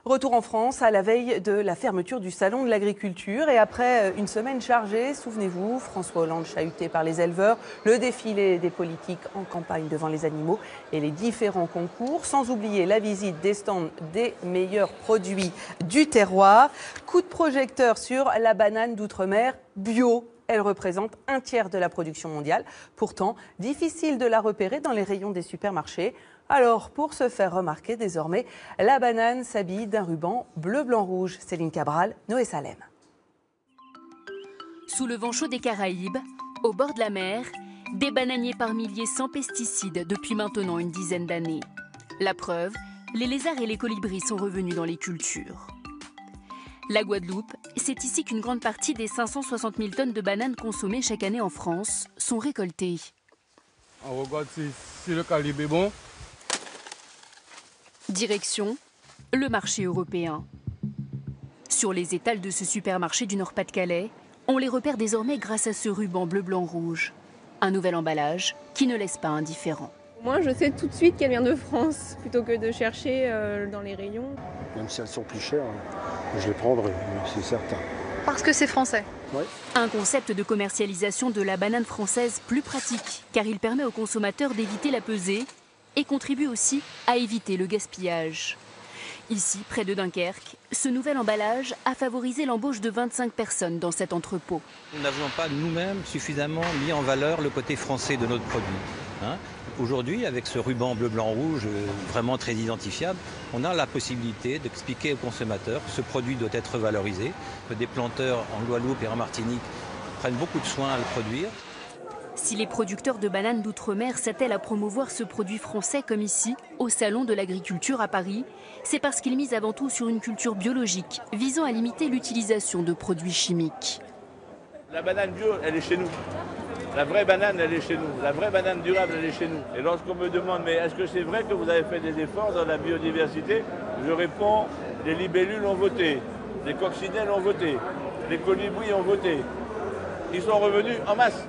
Retour en France à la veille de la fermeture du Salon de l'Agriculture et après une semaine chargée, souvenez-vous, François Hollande chahuté par les éleveurs, le défilé des politiques en campagne devant les animaux et les différents concours, sans oublier la visite des stands des meilleurs produits du terroir. Coup de projecteur sur la banane d'outre-mer bio. Elle représente un tiers de la production mondiale. Pourtant, difficile de la repérer dans les rayons des supermarchés. Alors, pour se faire remarquer désormais, la banane s'habille d'un ruban bleu, blanc, rouge. Céline Cabral, Noé Salem. Sous le vent chaud des Caraïbes, au bord de la mer, des bananiers par milliers sans pesticides depuis maintenant une dizaine d'années. La preuve, les lézards et les colibris sont revenus dans les cultures. La Guadeloupe, c'est ici qu'une grande partie des 560 000 tonnes de bananes consommées chaque année en France sont récoltées. On regarde si le calibre est bon. Direction, le marché européen. Sur les étals de ce supermarché du Nord-Pas-de-Calais, on les repère désormais grâce à ce ruban bleu-blanc-rouge. Un nouvel emballage qui ne laisse pas indifférent. Moi, je sais tout de suite qu'elle vient de France, plutôt que de chercher dans les rayons. Même si elles sont plus chères, je les prendrai, c'est certain. Parce que c'est français. Oui. Un concept de commercialisation de la banane française plus pratique, car il permet aux consommateurs d'éviter la pesée et contribue aussi à éviter le gaspillage. Ici, près de Dunkerque, ce nouvel emballage a favorisé l'embauche de 25 personnes dans cet entrepôt. Nous n'avions pas nous-mêmes suffisamment mis en valeur le côté français de notre produit. Aujourd'hui, avec ce ruban bleu-blanc-rouge vraiment très identifiable, on a la possibilité d'expliquer aux consommateurs que ce produit doit être valorisé, que des planteurs en Guadeloupe et en Martinique prennent beaucoup de soin à le produire. Si les producteurs de bananes d'outre-mer s'attellent à promouvoir ce produit français comme ici, au Salon de l'Agriculture à Paris, c'est parce qu'ils misent avant tout sur une culture biologique visant à limiter l'utilisation de produits chimiques. La banane bio, elle est chez nous. La vraie banane, elle est chez nous. La vraie banane durable, elle est chez nous. Et lorsqu'on me demande, mais est-ce que c'est vrai que vous avez fait des efforts dans la biodiversité? Je réponds, les libellules ont voté, les coccinelles ont voté, les colibris ont voté. Ils sont revenus en masse.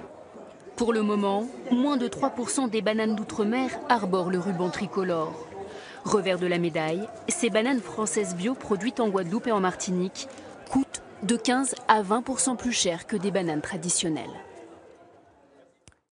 Pour le moment, moins de 3% des bananes d'outre-mer arborent le ruban tricolore. Revers de la médaille, ces bananes françaises bio produites en Guadeloupe et en Martinique coûtent de 15 à 20% plus cher que des bananes traditionnelles.